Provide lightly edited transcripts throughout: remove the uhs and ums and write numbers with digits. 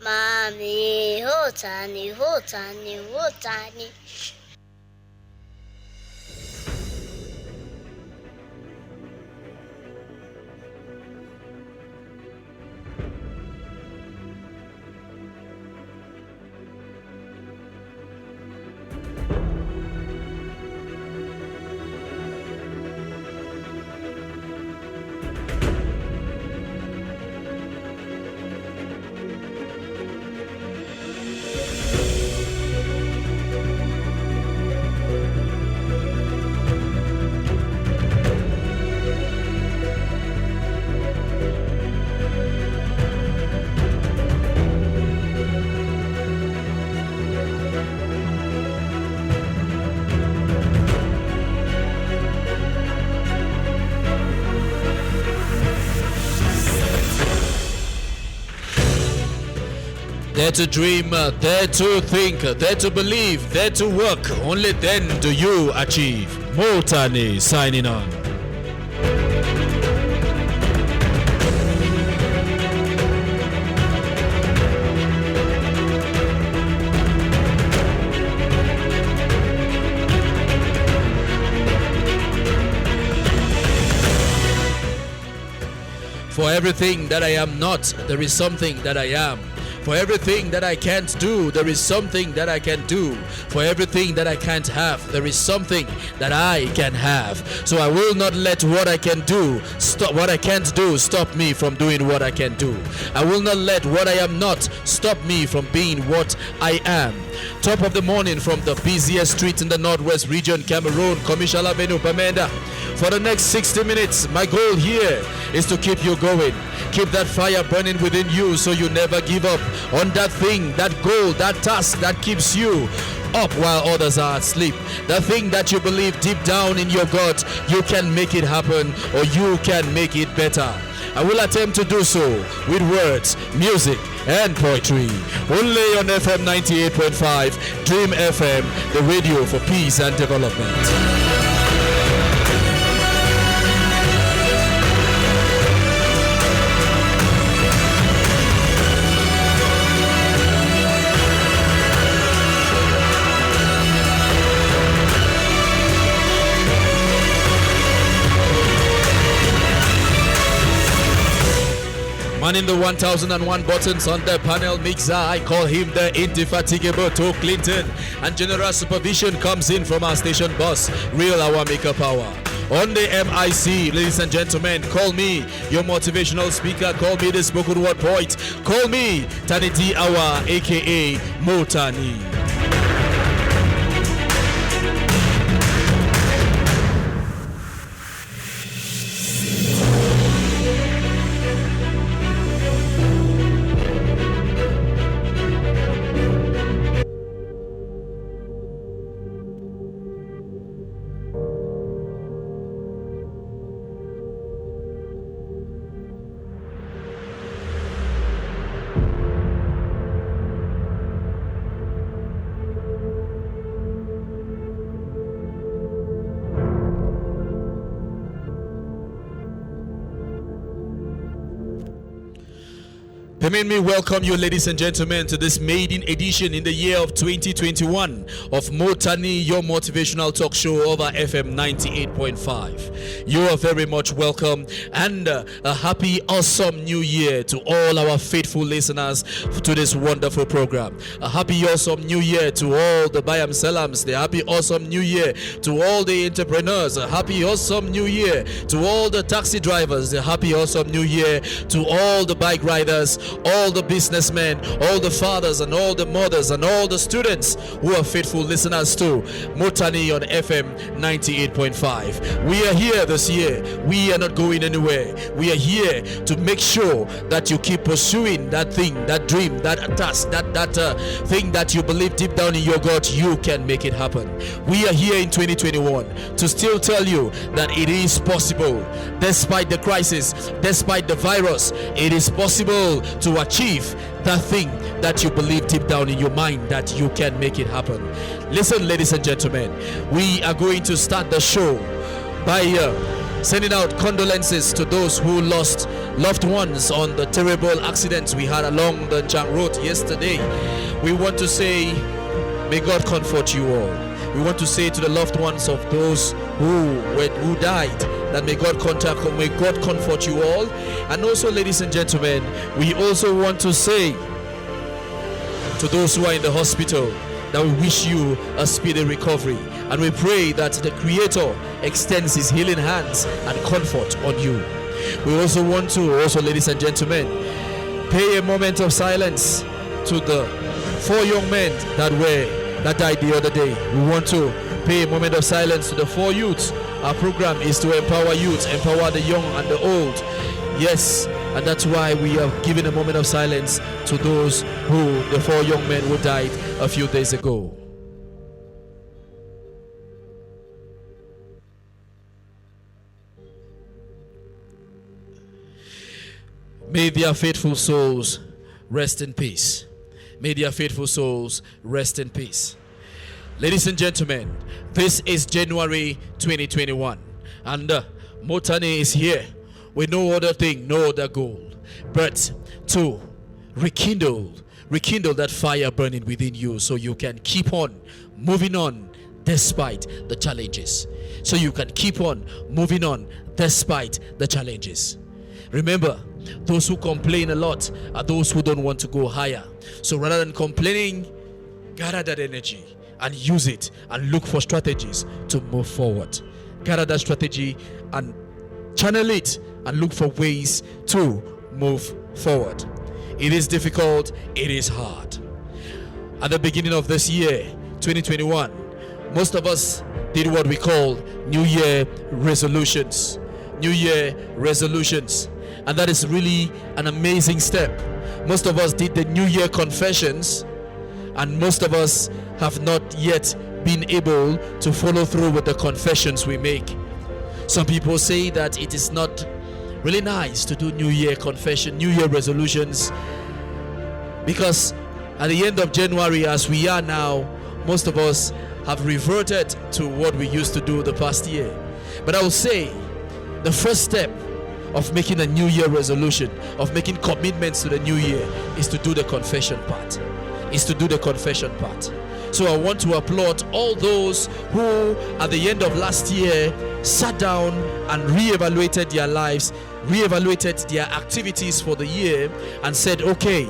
Mami, Mottanni, Mottanni, Mottanni. Dare to dream, dare to think, dare to believe, dare to work. Only then do you achieve. Mottanni signing on. For everything that I am not, there is something that I am. For everything that I can't do, there is something that I can do. For everything that I can't have, there is something that I can have. So I will not let what I can do stop what I can't do stop me from doing what I can do. I will not let what I am not stop me from being what I am. Top of the morning from the busiest street in the Northwest region, Cameroon, Commercial Avenue, Bamenda. For the next 60 minutes, my goal here is to keep you going. Keep that fire burning within you so you never give up on that thing, that goal, that task that keeps you up while others are asleep. The thing that you believe deep down in your gut, you can make it happen or you can make it better. I will attempt to do so with words, music, and poetry. Only on FM 98.5, Dream FM, the radio for peace and development. Man in the 1001 buttons on the panel mixer, I call him the indefatigable To Clinton. And general supervision comes in from our station boss, Real Our Maker Power. On the MIC, ladies and gentlemen, call me your motivational speaker, call me the spoken word poet, call me Taniti Awa, aka Mottanni. Permit me welcome you, ladies and gentlemen, to this maiden edition in the year of 2021 of Mottanni, your motivational talk show over FM 98.5. You are very much welcome, and a happy, awesome new year to all our faithful listeners to this wonderful program. A happy, awesome new year to all the Bayam Salams. The happy, awesome new year to all the entrepreneurs. A happy, awesome new year to all the taxi drivers. A happy, awesome new year to all the bike riders, all the businessmen, all the fathers and all the mothers and all the students who are faithful listeners to Mottanni on FM 98.5. We are here this year. We are not going anywhere. We are here to make sure that you keep pursuing that thing, that dream, that task, that thing that you believe deep down in your gut you can make it happen. We are here in 2021 to still tell you that it is possible. Despite the crisis, despite the virus, it is possible to achieve that thing that you believe deep down in your mind that you can make it happen. Listen, ladies and gentlemen, we are going to start the show by sending out condolences to those who lost loved ones on the terrible accidents we had along the Jang Road yesterday, we want to say, may God comfort you all. We want to say to the loved ones of those who died, that may God comfort you all. And also, ladies and gentlemen, we also want to say to those who are in the hospital that we wish you a speedy recovery, and we pray that the Creator extends his healing hands and comfort on you. We also want to, ladies and gentlemen, pay a moment of silence to the 4 young men that died the other day. We want to pay a moment of silence to the 4 youths. Our program is to empower youth, empower the young and the old. Yes, and that's why we are giving a moment of silence to those the 4 young men who died a few days ago. May their faithful souls rest in peace. May their faithful souls rest in peace. Ladies and gentlemen, this is January 2021, and Mottanni is here with no other thing, no other goal, but to rekindle that fire burning within you, so you can keep on moving on despite the challenges. So you can keep on moving on despite the challenges. Remember, those who complain a lot are those who don't want to go higher. So rather than complaining, gather that energy and use it and look for strategies to move forward. Gather that strategy and channel it and look for ways to move forward. It is difficult, it is hard. At the beginning of this year, 2021, most of us did what we call New Year resolutions. New Year resolutions. And that is really an amazing step. Most of us did the New Year confessions, and most of us have not yet been able to follow through with the confessions we make. Some people say that it is not really nice to do New Year confession, New Year resolutions, because at the end of January, as we are now, most of us have reverted to what we used to do the past year. But I will say the first step of making a New Year resolution, of making commitments to the new year, is to do the confession part. So I want to applaud all those who at the end of last year sat down and reevaluated their lives, reevaluated their activities for the year, and said, okay,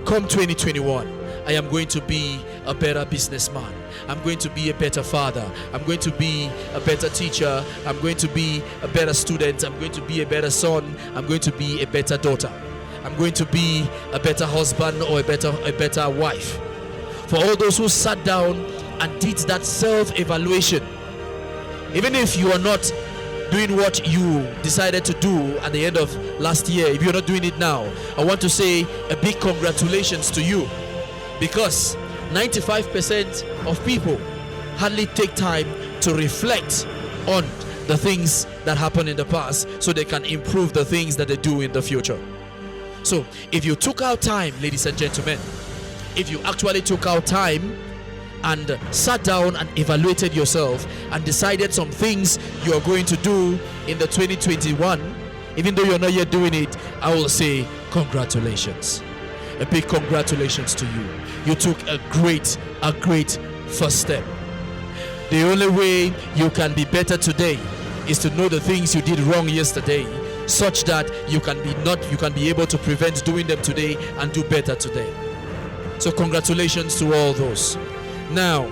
come 2021, I am going to be a better businessman. I'm going to be a better father. I'm going to be a better teacher. I'm going to be a better student. I'm going to be a better son. I'm going to be a better daughter. I'm going to be a better husband or a better wife. For all those who sat down and did that self-evaluation, even if you are not doing what you decided to do at the end of last year, if you're not doing it now, I want to say a big congratulations to you, because 95% of people hardly take time to reflect on the things that happened in the past so they can improve the things that they do in the future. So if you took out time, ladies and gentlemen, if you actually took out time and sat down and evaluated yourself and decided some things you are going to do in the 2021, even though you're not yet doing it, I will say congratulations. A big congratulations to you. You took a great first step. The only way you can be better today is to know the things you did wrong yesterday, such that you can be able to prevent doing them today and do better today. So congratulations to all those. Now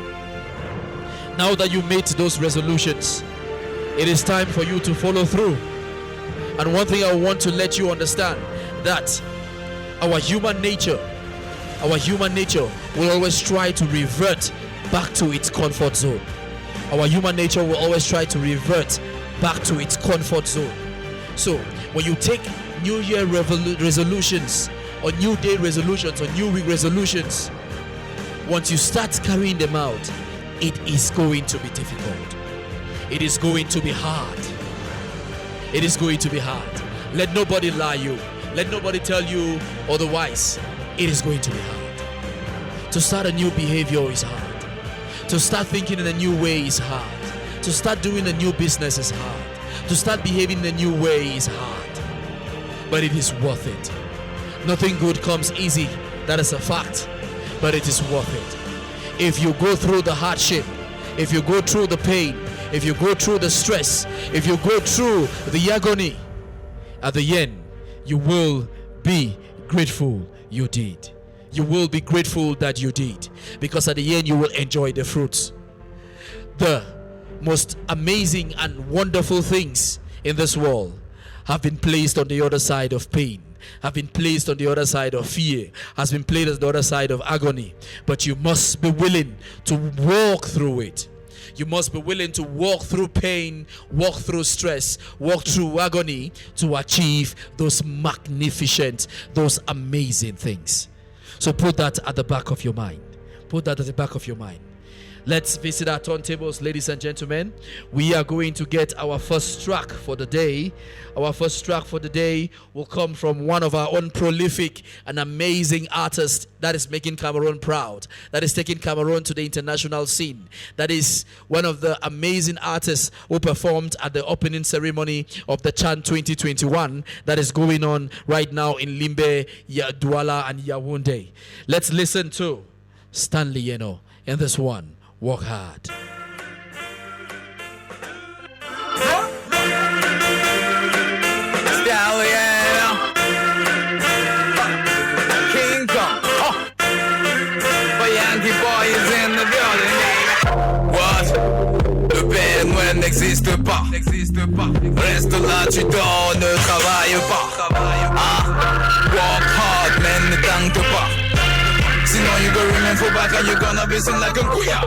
that you made those resolutions, it is time for you to follow through. And one thing I want to let you understand, that our human nature will always try to revert back to its comfort zone. Our human nature will always try to revert back to its comfort zone. So when you take New Year resolutions, or New Day resolutions, or New Week resolutions, once you start carrying them out, it is going to be difficult. It is going to be hard. It is going to be hard. Let nobody lie you. Let nobody tell you otherwise. It is going to be hard. To start a new behavior is hard. To start thinking in a new way is hard. To start doing a new business is hard. To start behaving in a new way is hard. but it is worth it. Nothing good comes easy, that is a fact, but it is worth it. If you go through the hardship, if you go through the pain, if you go through the stress, if you go through the agony, at the end, you will be grateful you did. You will be grateful that you did, because at the end you will enjoy the fruits. The most amazing and wonderful things in this world have been placed on the other side of pain, have been placed on the other side of fear, has been placed on the other side of agony. But you must be willing to walk through it. You must be willing to walk through pain, walk through stress, walk through agony to achieve those magnificent, those amazing things. So put that at the back of your mind. Put that at the back of your mind. Let's visit our turntables, ladies and gentlemen. We are going to get our first track for the day. Our first track for the day will come from one of our own prolific and amazing artists that is making Cameroon proud, that is taking Cameroon to the international scene. That is one of the amazing artists who performed at the opening ceremony of the Chan 2021 that is going on right now in Limbe, Douala, and Yaoundé. Let's listen to Stanley Yeno in this one. Work hard. Stallion, King Kong, but Yankee boy is in the building. What? Le Père n'existe pas. Reste là, tu dors, ne travaille pas. Walk hard, man, ne tente pas. Sinon you go remain for back and you're gonna be seen like a kuya.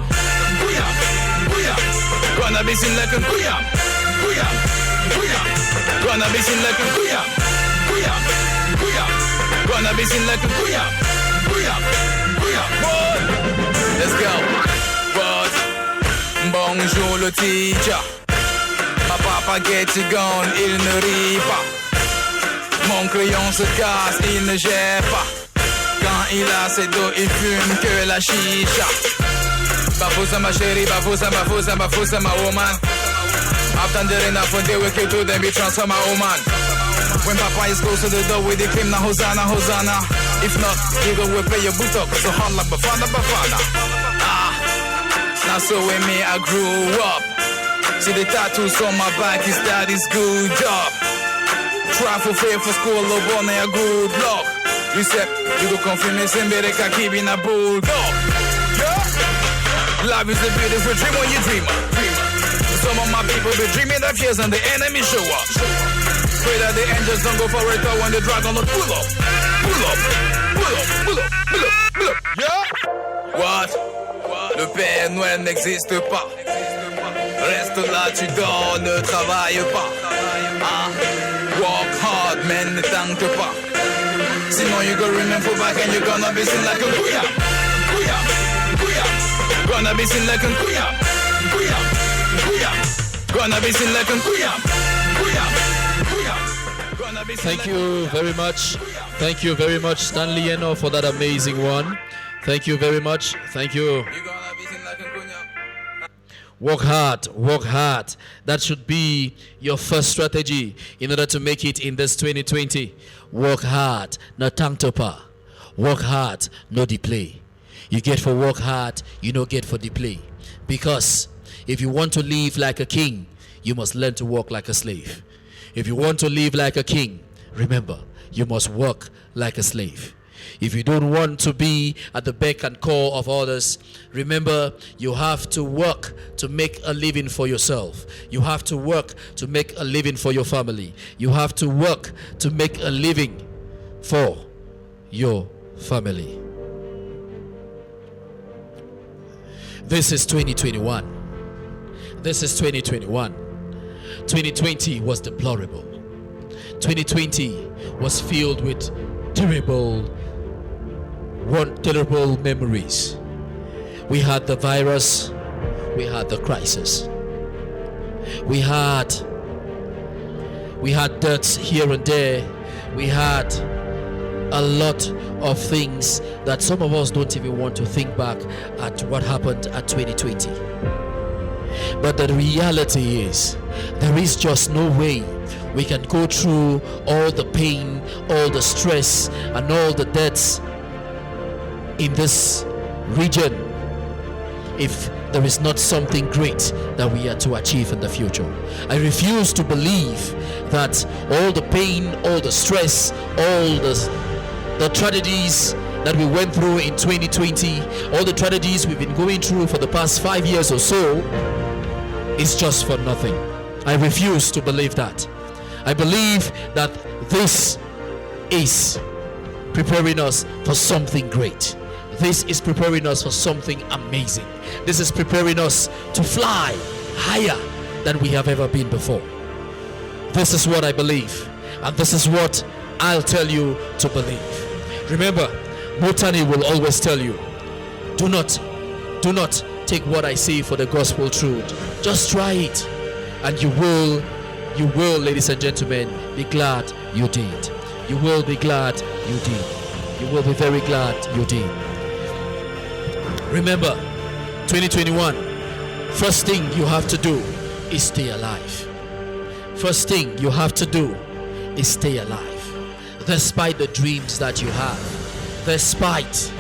Gonna be seen like a kuya. Gonna be seen like a kuya. Gonna be seen like a kuya. Let's go. But bonjour le teacher. Ma papa get you gone, il ne rit pas. Mon crayon se casse, il ne gère pas. Quand il a ses dos, il fume que la chicha. Bafusa ma chérie, bafusa ma woman. After the rain, when they wake you to them, be transform my woman. When Papa is close to the door with the cream, na Hosanna, Hosanna. If not, you go will pay your boot up, so hard like Bafana. Now so with me, I grew up. See the tattoos on my back, his daddy's good job. Try for fair for school, love on a good luck. You said, you go confirm me, send me the kaki in a bulldog. Yeah. Life is a beautiful dream when you dream. Some of my people be dreaming of years and the enemy show up. Pray that the angels don't go for it when the dragon will pull up. Yeah. What? Le Père Noël n'existe pas. Reste là, tu dors, ne travaille pas. Walk hard, man, ne tente pas. Sinon you go remember back and you're gonna be seen like a kuya. Gonna be seen like a kuya. Gonna be seen like a kuya. Thank you very much. Thank you very much, Stanley Yeno, for that amazing one. Thank you very much. Thank you. Work hard, work hard. That should be your first strategy in order to make it in this 2020. Work hard, no tangtopa. Work hard, no delay. You get for work hard, you don't get for delay. Because if you want to live like a king, you must learn to work like a slave. If you want to live like a king, remember, you must work like a slave. If you don't want to be at the beck and call of others, remember, you have to work to make a living for yourself. You have to work to make a living for your family. You have to work to make a living for your family. This is 2021. This is 2021. 2020 was deplorable. 2020 was filled with terrible memories. We had the virus, we had the crisis, we had deaths here and there, we had a lot of things that some of us don't even want to think back at what happened at 2020. But the reality is, there is just no way we can go through all the pain, all the stress, and all the debts in this region if there is not something great that we are to achieve in the future. I refuse to believe that all the pain, all the stress, all the tragedies that we went through in 2020, all the tragedies we've been going through for the past 5 years or so, is just for nothing. I refuse to believe that. I believe that this is preparing us for something great. This is preparing us for something amazing. This is preparing us to fly higher than we have ever been before. This is what I believe, and this is what I'll tell you to believe. Remember, Mottanni will always tell you, do not take what I say for the gospel truth. Just try it, and you will, ladies and gentlemen, be glad you did. You will be glad you did. You will be very glad you did. Remember, 2021, first thing you have to do is stay alive. First thing you have to do is stay alive. Despite the dreams that you have, despite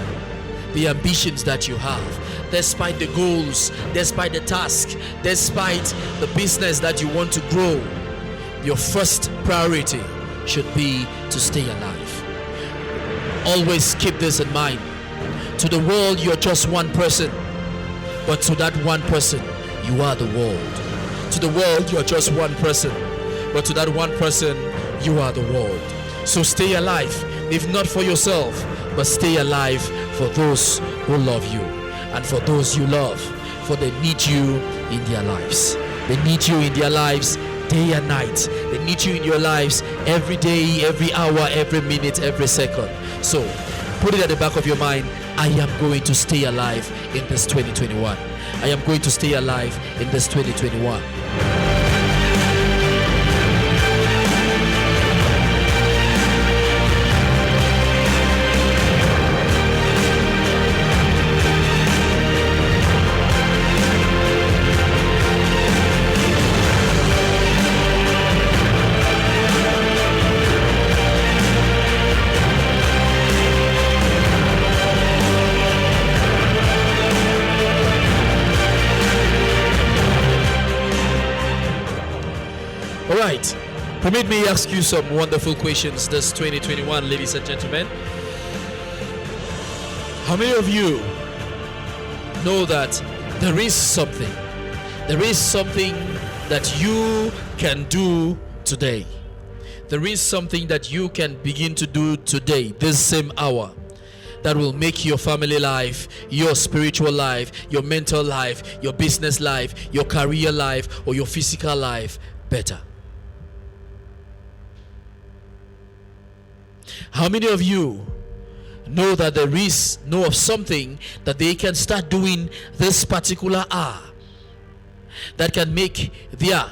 the ambitions that you have, despite the goals, despite the task, despite the business that you want to grow, your first priority should be to stay alive. Always keep this in mind. To the world, you're just one person, but to that one person, you are the world. To the world, you're just one person, but to that one person, you are the world. So stay alive, if not for yourself, but stay alive for those who love you and for those you love, for they need you in their lives. They need you in their lives day and night. They need you in your lives every day, every hour, every minute, every second. So put it at the back of your mind. I am going to stay alive in this 2021. I am going to stay alive in this 2021. Alright, permit me ask you some wonderful questions this 2021, ladies and gentlemen. How many of you know that there is something that you can do today? There is something that you can begin to do today, this same hour, that will make your family life, your spiritual life, your mental life, your business life, your career life, or your physical life better. How many of you know that know of something that they can start doing this particular hour that can make their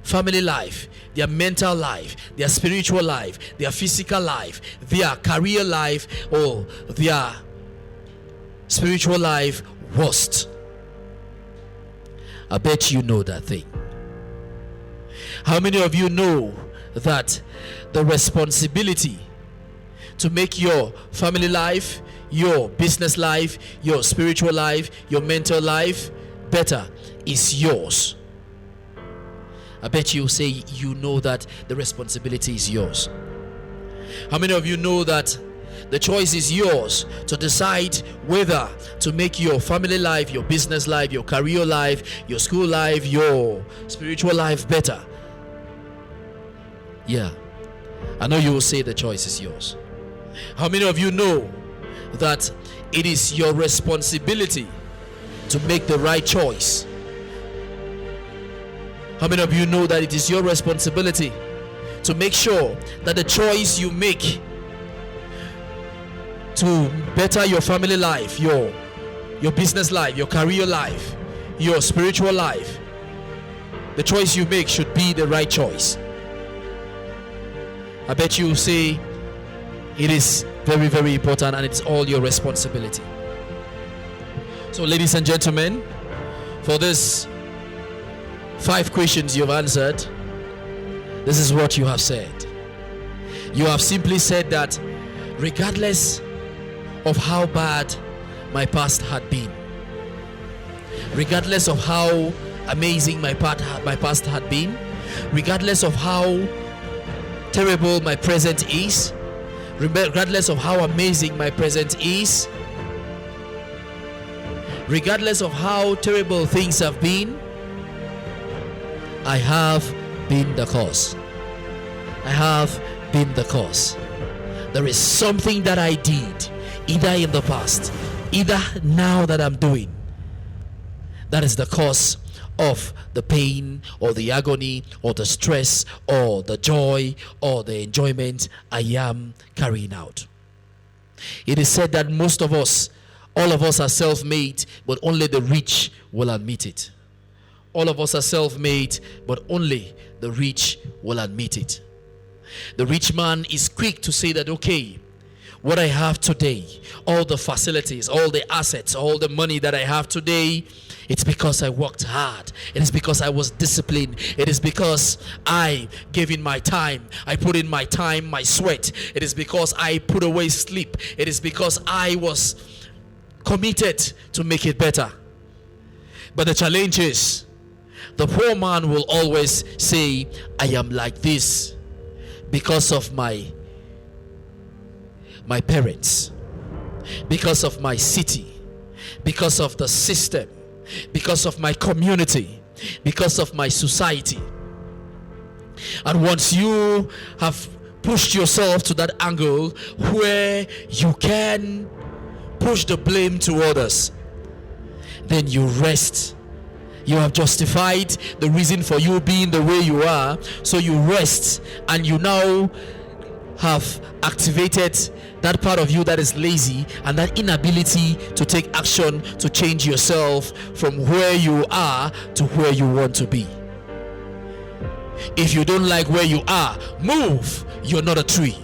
family life, their mental life, their spiritual life, their physical life, their career life, or their spiritual life worst? I bet you know that thing. How many of you know that the responsibility to make your family life, your business life, your spiritual life, your mental life better is yours? I bet you say you know that the responsibility is yours. How many of you know that the choice is yours to decide whether to make your family life, your business life, your career life, your school life, your spiritual life better? Yeah, I know you will say the choice is yours. How many of you know that it is your responsibility to make the right choice? How many of you know that it is your responsibility to make sure that the choice you make to better your family life, your business life, your career life, your spiritual life, the choice you make should be the right choice? I bet you say it is very, very important, and it's all your responsibility. So, ladies and gentlemen, for this 5 questions you've answered, This is what you have said. You have simply said that regardless of how bad my past had been, regardless of how amazing my past had been, regardless of how terrible my present is, regardless of how amazing my present is, regardless of how terrible things have been, I have been the cause. I have been the cause. There is something that I did, either in the past, either now that I'm doing, that is the cause of the pain or the agony or the stress or the joy or the enjoyment I am carrying out. It is said that most of us, all of us are self-made, but only the rich will admit it. All of us are self-made, but only the rich will admit it. The rich man is quick to say that, okay, what I have today, all the facilities, all the assets, all the money that I have today, it's because I worked hard. It is because I was disciplined. It is because I gave in my time. I put in my time, my sweat. It is because I put away sleep. It is because I was committed to make it better. But the challenge is, the poor man will always say, I am like this because of my parents, because of my city, because of the system, because of my community, because of my society. And once you have pushed yourself to that angle where you can push the blame to others, then you rest. You have justified the reason for you being the way you are, so you rest, and you now have activated that part of you that is lazy and that inability to take action to change yourself from where you are to where you want to be. If you don't like where you are, move. You're not a tree.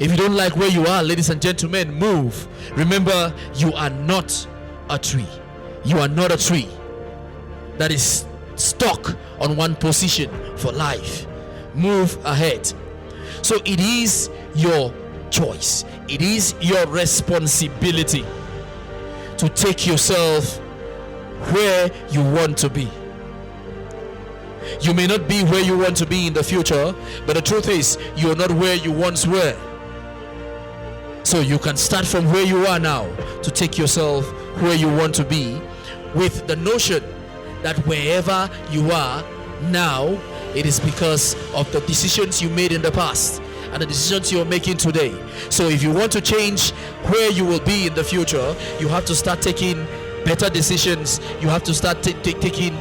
If you don't like where you are, ladies and gentlemen, move. Remember, you are not a tree. You are not a tree that is stuck on one position for life. Move ahead. So it is your choice, it is your responsibility to take yourself where you want to be. You may not be where you want to be in the future, but the truth is, you're not where you once were. So you can start from where you are now to take yourself where you want to be, with the notion that wherever you are now, it is because of the decisions you made in the past and the decisions you're making today. So if you want to change where you will be in the future, you have to start taking better decisions. You have to start taking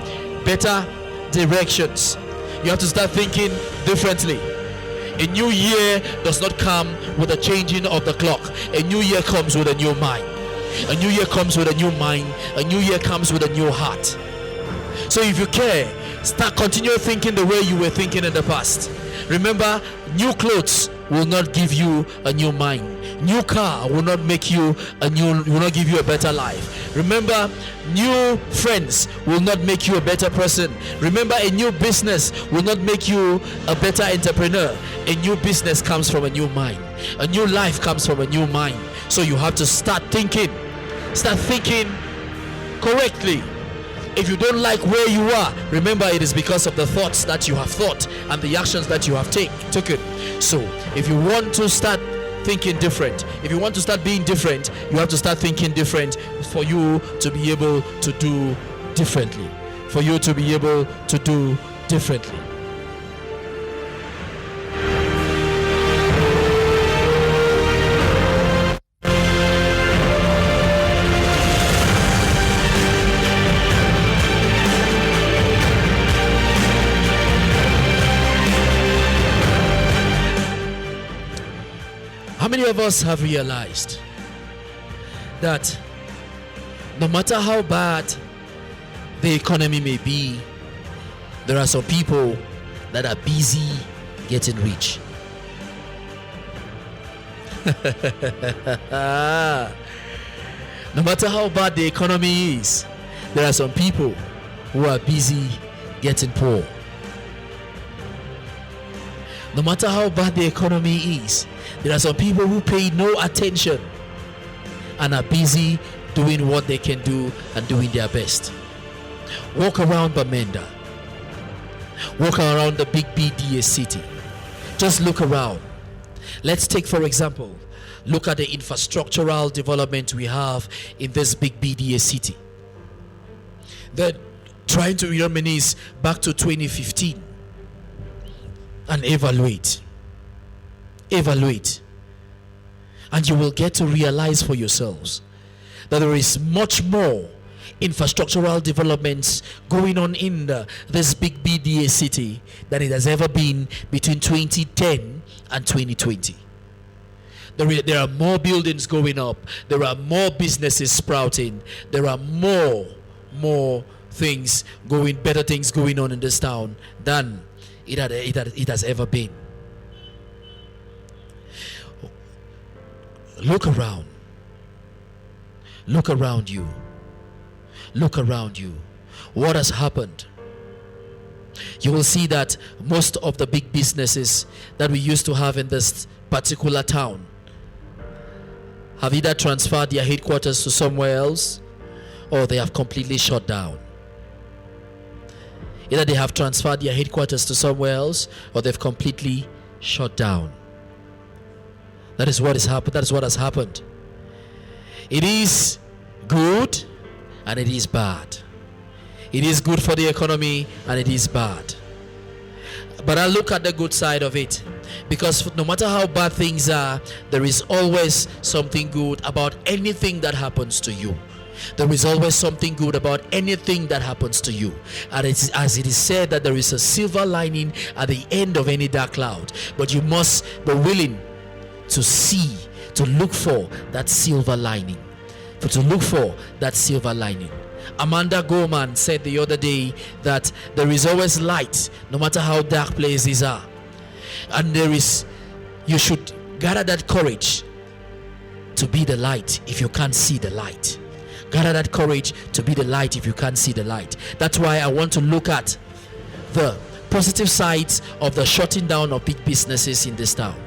better directions. You have to start thinking differently. A new year does not come with a changing of the clock. A new year comes with a new mind. A new year comes with a new mind. A new year comes with a new heart. So if you care, continue thinking the way you were thinking in the past. Remember, new clothes will not give you a new mind. New car will not give you a better life. Remember, new friends will not make you a better person. Remember, a new business will not make you a better entrepreneur. A new business comes from a new mind. A new life comes from a new mind. So you have to start thinking correctly. If you don't like where you are, remember, it is because of the thoughts that you have thought and the actions that you have taken. So if you want to start thinking different, if you want to start being different, you have to start thinking different for you to be able to do differently. For you to be able to do differently. How many of us have realized that no matter how bad the economy may be, there are some people that are busy getting rich? No matter how bad the economy is, there are some people who are busy getting poor. No matter how bad the economy is, there are some people who pay no attention and are busy doing what they can do and doing their best. Walk around Bamenda. Walk around the big BDA city. Just look around. Let's take, for example, look at the infrastructural development we have in this big BDA city. They're trying to reminisce back to 2015 and evaluate. And you will get to realize for yourselves that there is much more infrastructural developments going on in this big BDA city than it has ever been between 2010 and 2020. There are more buildings going up. There are more businesses sprouting. There are more things better things going on in this town than it has ever been. Look around. Look around you. Look around you. What has happened? You will see that most of the big businesses that we used to have in this particular town have either transferred their headquarters to somewhere else, or they have completely shut down. Either they have transferred their headquarters to somewhere else, or they've completely shut down. That is what has happened. That is what has happened. It is good and it is bad. It is good for the economy and it is bad. But I look at the good side of it, because no matter how bad things are, there is always something good about anything that happens to you. There is always something good about anything that happens to you. And it's, as it is said, that there is a silver lining at the end of any dark cloud. But you must be willing to see, to look for that silver lining. Amanda Gorman said the other day that there is always light, no matter how dark places are. And you should gather that courage to be the light if you can't see the light. Gather that courage to be the light if you can't see the light. That's why I want to look at the positive sides of the shutting down of big businesses in this town.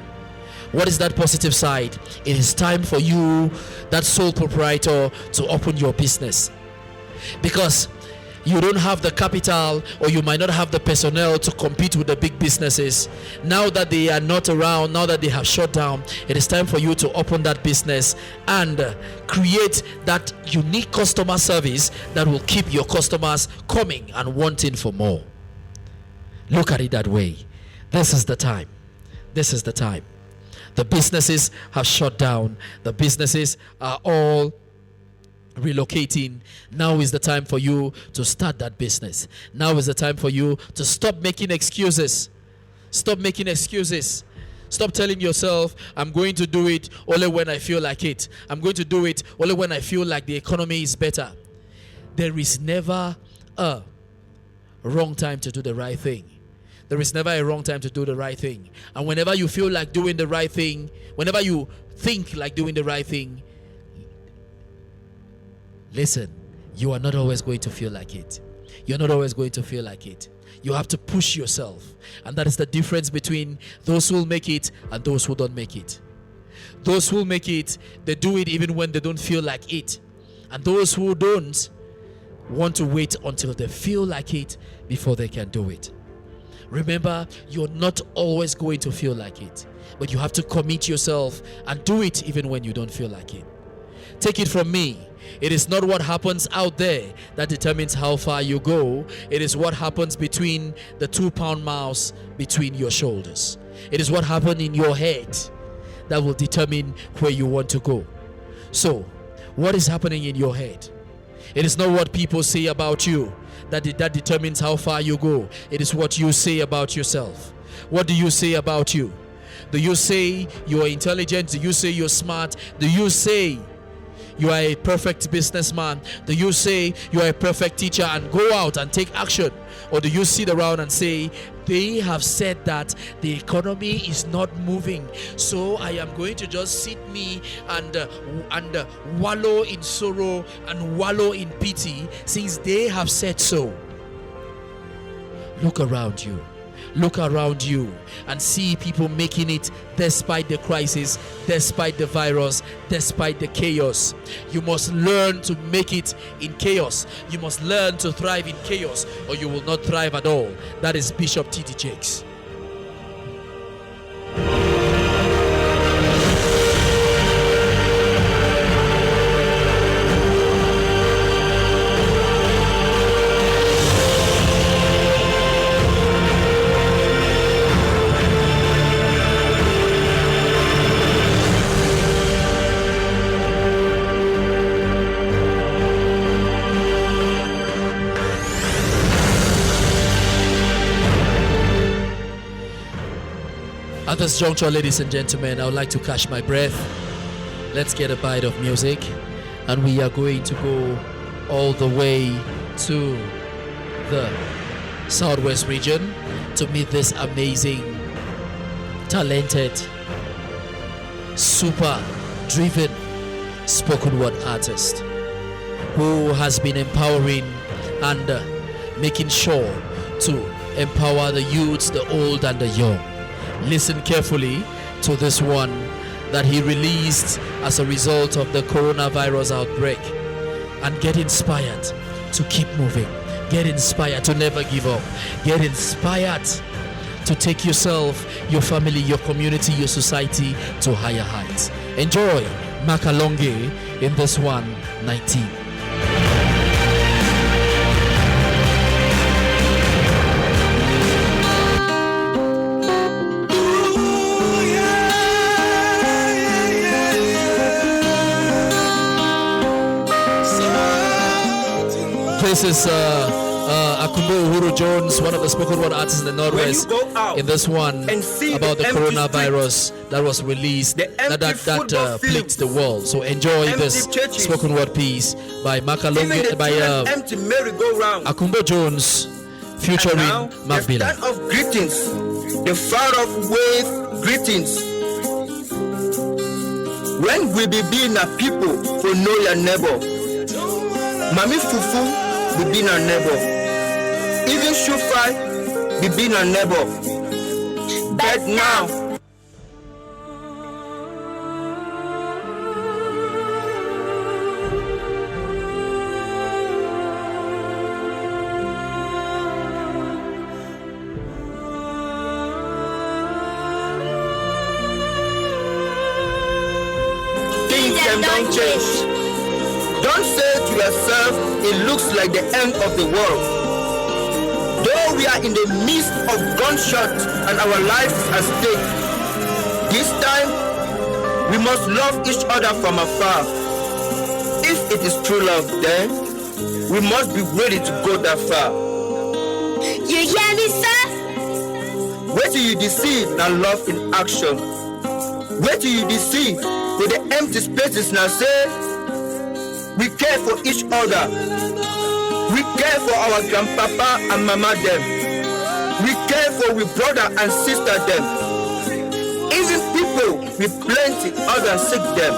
What is that positive side? It is time for you, that sole proprietor, to open your business. Because you don't have the capital, or you might not have the personnel to compete with the big businesses. Now that they are not around, now that they have shut down, it is time for you to open that business and create that unique customer service that will keep your customers coming and wanting for more. Look at it that way. This is the time. The businesses have shut down. The businesses are all relocating. Now is the time for you to start that business. Now is the time for you to stop making excuses. Stop telling yourself, I'm going to do it only when I feel like it. I'm going to do it only when I feel like the economy is better. There is never a wrong time to do the right thing. There is never a wrong time to do the right thing. And whenever you feel like doing the right thing, whenever you think like doing the right thing, listen, you are not always going to feel like it. You're not always going to feel like it. You have to push yourself. And that is the difference between those who will make it and those who don't make it. Those who make it, they do it even when they don't feel like it. And those who don't want to wait until they feel like it before they can do it. Remember, you're not always going to feel like it, but you have to commit yourself and do it even when you don't feel like it. Take it from me. It is not what happens out there that determines how far you go. It is what happens between the 2-pound mouse between your shoulders. It is what happens in your head that will determine where you want to go. So, what is happening in your head? It is not what people say about you that determines how far you go. It is what you say about yourself. What do you say about you? Do you say you are intelligent? Do you say you're smart? Do you say you are a perfect businessman? Do you say you are a perfect teacher and go out and take action? Or do you sit around and say, they have said that the economy is not moving, so I am going to just sit me and wallow in sorrow and wallow in pity since they have said so? Look around you. look around you and see people making it despite the crisis, despite the virus, despite the chaos. You must learn to make it in chaos. You must learn to thrive in chaos, or you will not thrive at all. That is Bishop T.D. Jakes. At this juncture, ladies and gentlemen, I would like to catch my breath. Let's get a bite of music, and we are going to go all the way to the Southwest region to meet this amazing, talented, super driven spoken word artist who has been empowering and making sure to empower the youths, the old and the young. Listen carefully to this one that he released as a result of the coronavirus outbreak, and get inspired to keep moving. Get inspired to never give up. Get inspired to take yourself, your family, your community, your society to higher heights. Enjoy Makalonge in this one, 19. This is Akumbo Uhuru Jones, one of the spoken word artists in the Northwest, in this one about the coronavirus that was released, that plagued the world. So enjoy this spoken word piece by Makalonge, by Akumbo Jones, featuring Mabila. Of greetings, the far off wave greetings. When we be being a people who know your neighbor, Mami Fufu be being a neighbor. Even Shufai be being a neighbor. But now, things don't change. Don't say to yourself, it looks like the end of the world. Though we are in the midst of gunshots and our lives are at stake, this time we must love each other from afar. If it is true love, then we must be ready to go that far. You hear me, sir? Wait till you deceive and love in action. Wait till you deceive with the empty spaces now say, we care for each other. We care for our grandpapa and mama them. We care for we brother and sister them. Even people with plenty other sick them.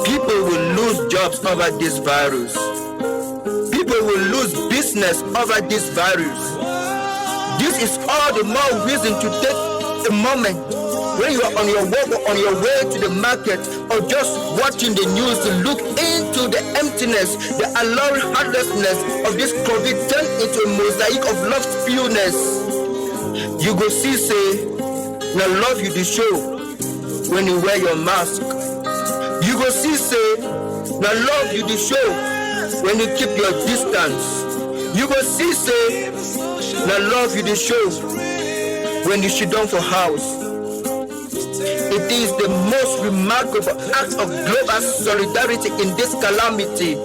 People will lose jobs over this virus. People will lose business over this virus. This is all the more reason to take a moment when you are on your walk or on your way to the market, or just watching the news to look into the emptiness, the alluring heartlessness of this COVID turned into a mosaic of love's pureness. You go see, say, now love you the show when you wear your mask. You go see, say, now love you the show when you keep your distance. You go see, say, now love you the show when you sit down for house. It is the most remarkable act of global solidarity in this calamity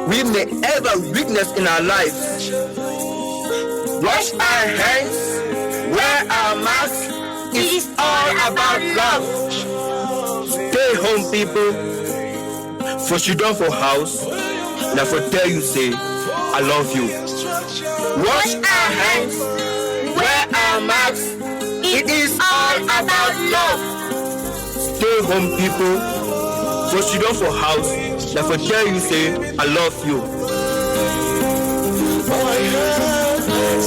we may ever witness in our lives. Wash our hands, wear our masks, it is all about love. Stay home, people, for she done for house, now for tell you say, I love you. Wash our hands, wear our masks, it is all about love. Stay home, people, for she done for house, that for tell you say, I love you. My heart is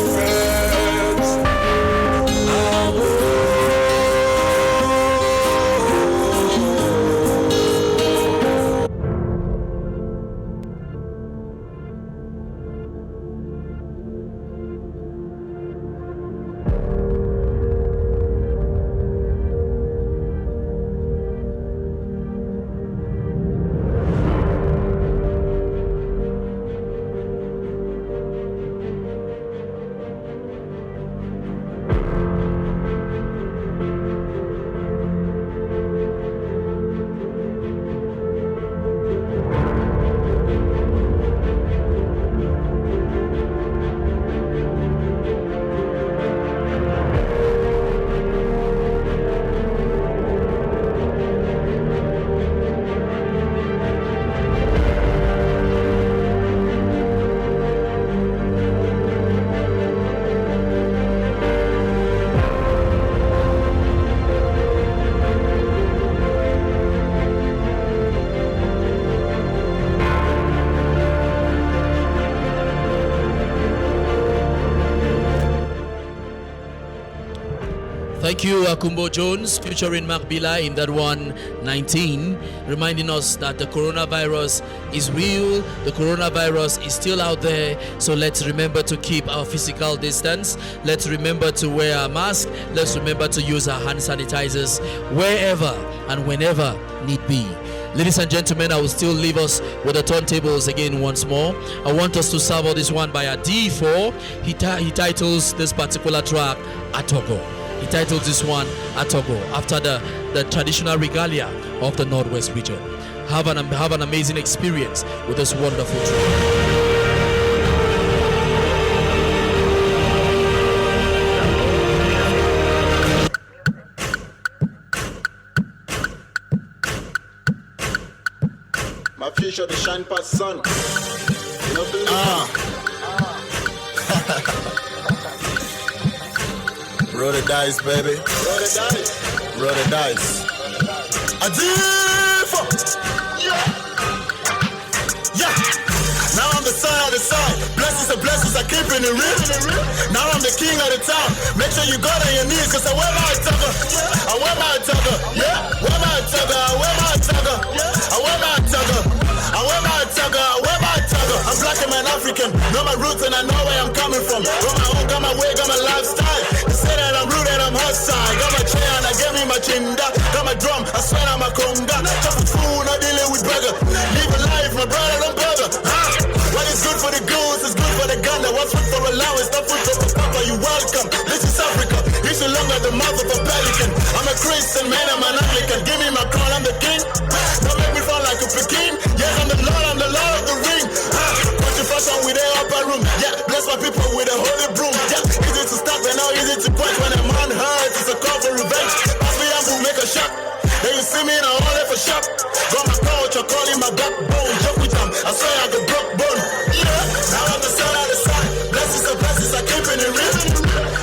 Thank you, Akumbo Jones, featuring Mark Bila in that one 19, reminding us that the coronavirus is real, the coronavirus is still out there, so let's remember to keep our physical distance, let's remember to wear a mask, let's remember to use our hand sanitizers wherever and whenever need be. Ladies and gentlemen, I will still leave us with the turntables again once more. I want us to sample this one by a D4. He titles this particular track Atogo. He titles this one Atogo after the traditional regalia of the Northwest region. Have an amazing experience with this wonderful track. My future the shine past sun. You know, roll the dice, baby. Roll the dice. Roll the dice. Adifa. Yeah. Now I'm the son of the sun. Blessings and blessings, I keep in the real. Now I'm the king of the town. Make sure you go on your knees, cause I wear my tugger. I wear my tugger. Yeah. Wear my tugger. I wear my tugger. I wear my tugger. I wear my tugger. I wear my tugger. I'm black and I'm African. Know my roots and I know where I'm coming from. Got my own, got my way, got my lifestyle. They say that I'm rude and I'm hostile. Got my chair and I gave me my chinda. Got my drum, I swear I'm a conga. Just a fool, not dealing with beggar. Live a life, my brother, don't bother. What is good for the goose is good for the gunner. What's food for allowance, not food for the papa. You welcome. This is Africa. He's so long as the mouth of a pelican. I'm a Christian man, I'm an Anglican. Give me my crown, I'm the king. Don't make me fall like a Peking. Yes, I'm the Lord of the ring. Put your fashion with the upper room. Yeah, bless my people with a holy broom. Yeah, easy to stop and now easy to punch. When a man hurts, it's a call for revenge. Pass me and we'll make a shot. Then you see me in a hole for shop. Got my coach, I call him my backbone. Joke with them, I swear I got broke bone. Yeah, now I'm the son of the sun. Blessings and blessings, I keep in the real.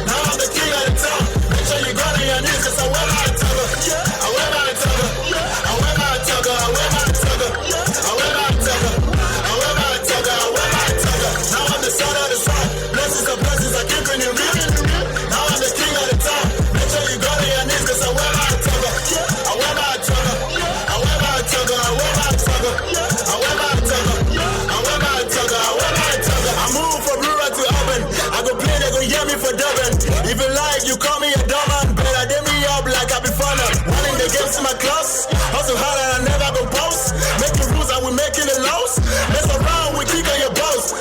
Now I'm the king of the town. Make sure you go on your knees, cause I wear my tugger. I wear my tugger. I wear my tugger. I wear my tugger. I wear my tugger. I wear my tugger. I wear my tugger. Now I'm the son of the sun. Blessings and blessings, I keep in the real. Now I'm the king of the town. Make sure you go on your knees, cause I wear my tugger. I wear my tugger. I wear my tugger. I wear my tugger. I wear my tugger. I wear my tugger. I wear my tugger. I move from rural to urban. I go play, they go hear me for Durban. If you like, you call me a dumb man. Better day me up like I be funner. Running the games to my class. Hustle hard and I never go post. Making rules and we making the laws. Mess around, we kick on your boss.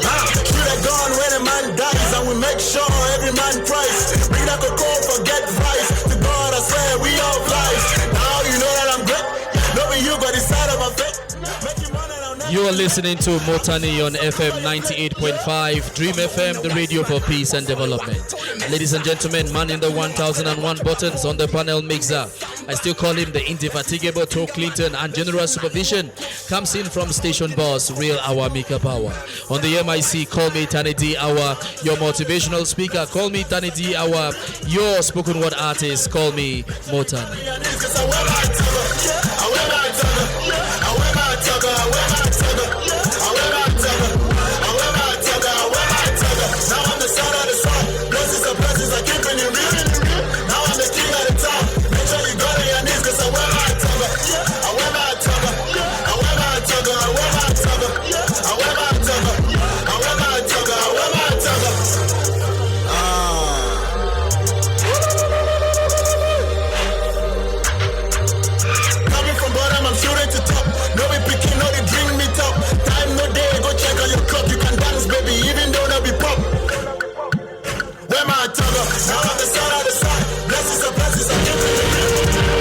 Shoot a gun when a man dies. And we make sure every man cries. Bring that cocoa, forget rice. To God I swear we all flies. Now you know that I'm great. Knowing you got the side of my face. Making money and I'll never. You are listening to Mottanni on FM 98.5, Dream FM, the radio for peace and development. Ladies and gentlemen, man in the 1001 buttons on the panel mixer. I still call him the indefatigable Toe Clinton, and general supervision comes in from station boss, Real Hour Maker Power. On the MIC, call me Tani D Hour, your motivational speaker. Call me Tani D Hour, your spoken word artist. Call me Mottanni. Now I'm the son of the sun. Blessings and blessings, I keep in the real. Now I'm the king of the town. Make sure you go to your knees, cause I wear my tugger. I wear my tugger. I wear my tugger. I wear my tugger. I wear my tugger. I wear my tugger. I wear my tugger. Coming from bottom, I'm shooting to top. No be picking, no they bring me top. Time no day, go check on your clock. You can dance, baby, even though no be pop. Where my tugger? Now I'm the son of the sun. Blessings and blessings, I give it to you.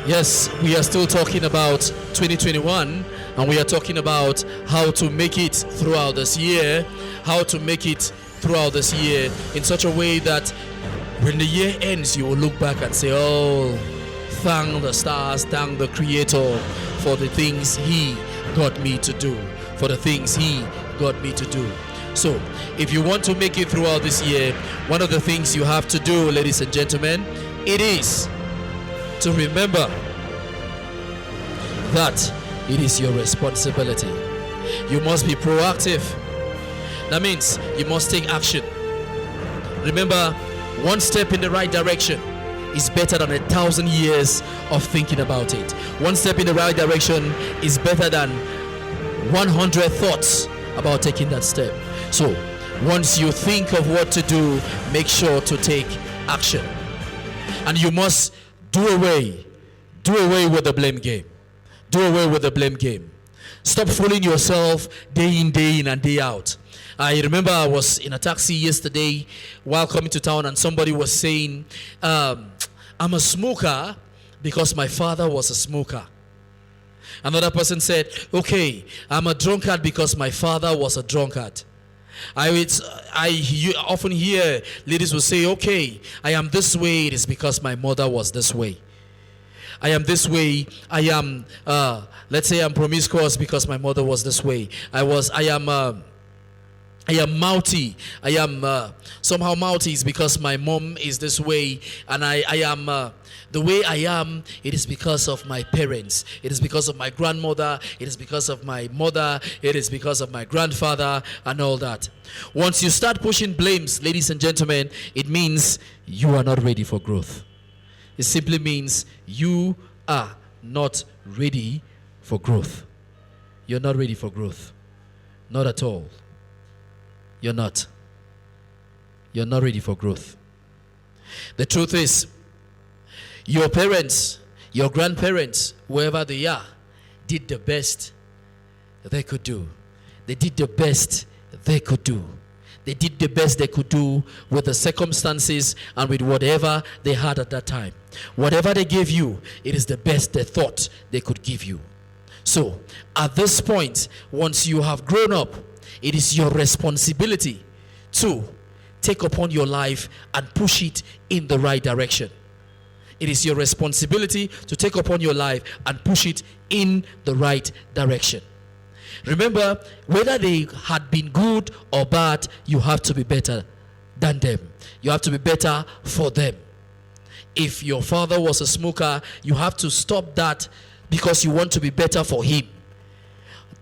Yes, we are still talking about 2021, and we are talking about how to make it throughout this year, in such a way that when the year ends, you will look back and say, oh, thank the stars, thank the Creator for the things He got me to do, So, if you want to make it throughout this year, one of the things you have to do, ladies and gentlemen, it is to remember that it is your responsibility. You must be proactive. That means you must take action. Remember, one step in the right direction is better than 1,000 years of thinking about it. One step in the right direction is better than 100 thoughts about taking that step. So, once you think of what to do, make sure to take action. And you must do away with the blame game. Do away with the blame game. Stop fooling yourself day in and day out. I remember I was in a taxi yesterday while coming to town, and somebody was saying, I'm a smoker because my father was a smoker. Another person said, okay, I'm a drunkard because my father was a drunkard. I often hear ladies will say, okay, I am this way, it is because my mother was this way. I am this way, I am, let's say I'm promiscuous because my mother was this way. I am mouthy. I am somehow mouthy is because my mom is this way. And I am the way I am, it is because of my parents. It is because of my grandmother. It is because of my mother. It is because of my grandfather and all that. Once you start pushing blames, ladies and gentlemen, it means you are not ready for growth. It simply means you are not ready for growth. You're not ready for growth. Not at all. You're not. You're not ready for growth. The truth is, your parents, your grandparents, wherever they are, did the best they could do. They did the best they could do. They did the best they could do with the circumstances and with whatever they had at that time. Whatever they gave you, it is the best they thought they could give you. So, at this point, once you have grown up, it is your responsibility to take upon your life and push it in the right direction. It is your responsibility to take upon your life and push it in the right direction. Remember, whether they had been good or bad, you have to be better than them. You have to be better for them. If your father was a smoker, you have to stop that because you want to be better for him.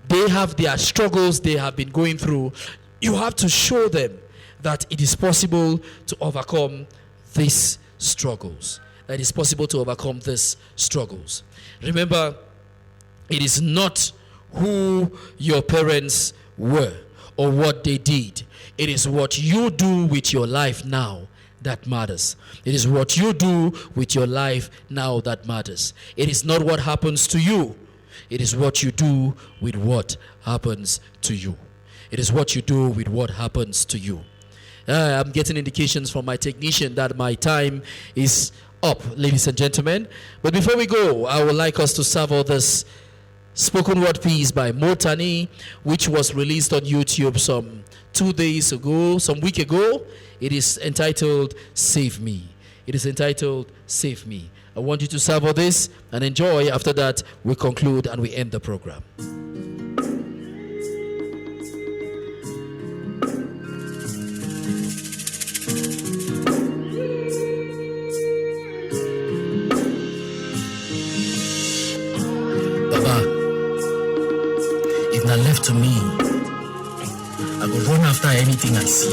They have their struggles they have been going through. You have to show them that it is possible to overcome these struggles. That it is possible to overcome these struggles. Remember, it is not who your parents were or what they did. It is what you do with your life now that matters. It is what you do with your life now that matters. It is not what happens to you. It is what you do with what happens to you. It is what you do with what happens to you. I'm getting indications from my technician that my time is up, ladies and gentlemen. But before we go, I would like us to savor this spoken word piece by Mottanni, which was released on YouTube some week ago. It is entitled Save Me. It is entitled Save Me. I want you to savor this and enjoy. After that, we conclude and we end the program. Baba, if not left to me, I go run after anything I see.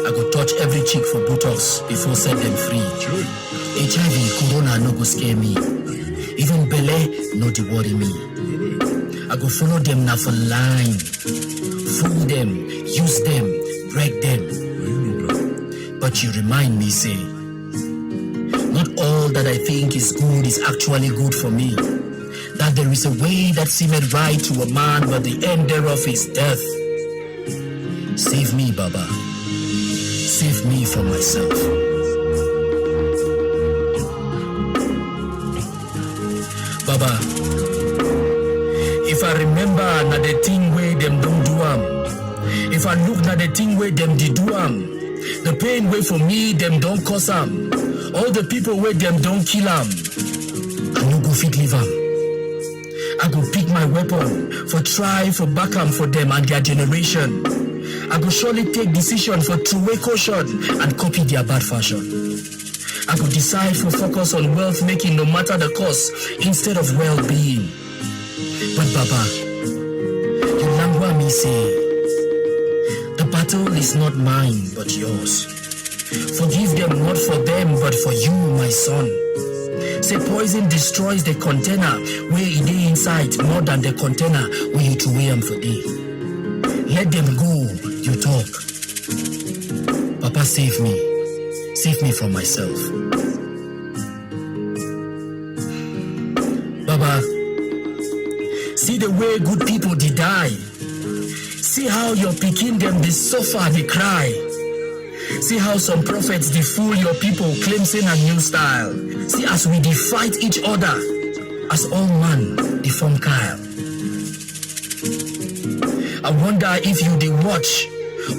I go touch every chick for Botox before set them free. HIV, Corona no go scare me. Even Bele no dey worry me. I go follow them now for line. Fool them, use them, break them. But you remind me, say, not all that I think is good is actually good for me. That there is a way that seemeth right to a man, but the end thereof is death. Save me, Baba. Save me from myself. Baba, if I remember na the thing where them don't do if I look na the thing where them did do the pain way for me them don't cause all the people where them don't kill I no go fit leave I go pick my weapon for try for back for them and their generation. I go surely take decision for true way caution and copy their bad fashion. I could decide for focus on wealth making no matter the cost instead of well-being. But Baba, you langwa me say, the battle is not mine but yours. Forgive them not for them but for you, my son. Say poison destroys the container where it is inside more than the container where you throw am for day. Let them go, you talk. Papa, save me. Save me from myself. Baba, see the way good people did die. See how your pikin them they suffer, they cry. See how some prophets they fool your people, claim sin a new style. See as we they fight each other, as all man they form Kyle. I wonder if you they watch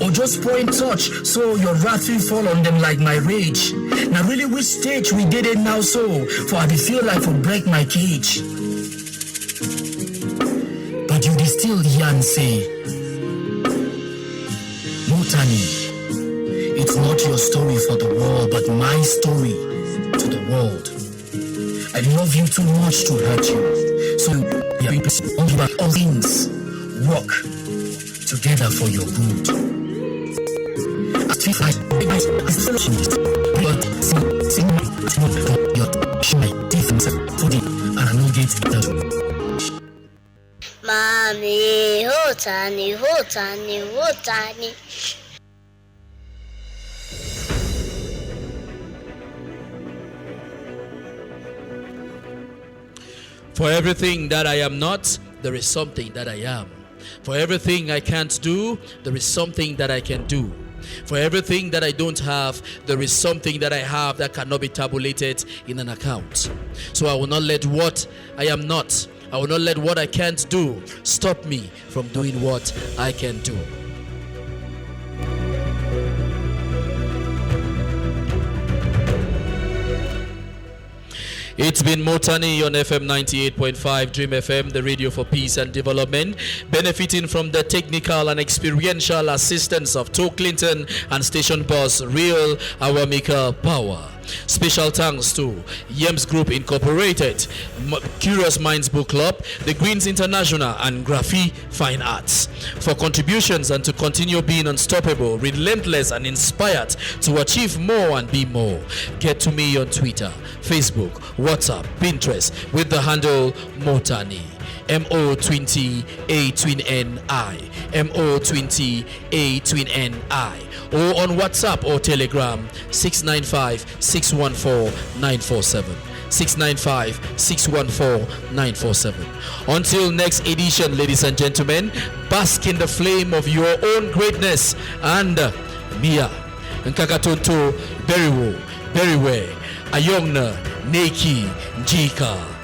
or just point touch so your wrath will fall on them like my rage. Now really which stage we did it now so for I feel like for break my cage. But you they still yan say, Mottanni, it's not your story for the world, but my story to the world. I love you too much to hurt you. So all things work together for your good. I still Mommy, Mottanni, Mottanni, Mottanni. For everything that I am not, there is something that I am. For everything I can't do, there is something that I can do. For everything that I don't have, there is something that I have that cannot be tabulated in an account. So I will not let what I am not, I will not let what I can't do stop me from doing what I can do. It's been Mottanni on FM 98.5 Dream FM, the radio for peace and development, benefiting from the technical and experiential assistance of Toe Clinton and station boss Real Awamika Power. Special thanks to Yems Group Incorporated, Curious Minds Book Club, the Greens International, and Graphy Fine Arts for contributions and to continue being unstoppable, relentless, and inspired to achieve more and be more. Get to me on Twitter, Facebook, WhatsApp, Pinterest with the handle Mottanni. MO20A2NI, MO20A2NI, or on WhatsApp or Telegram 695-614-947. 695-614-947. Until next edition, ladies and gentlemen, bask in the flame of your own greatness and Mia Nkakatonto Beriwo Beriwe Ayongna Neki Njika.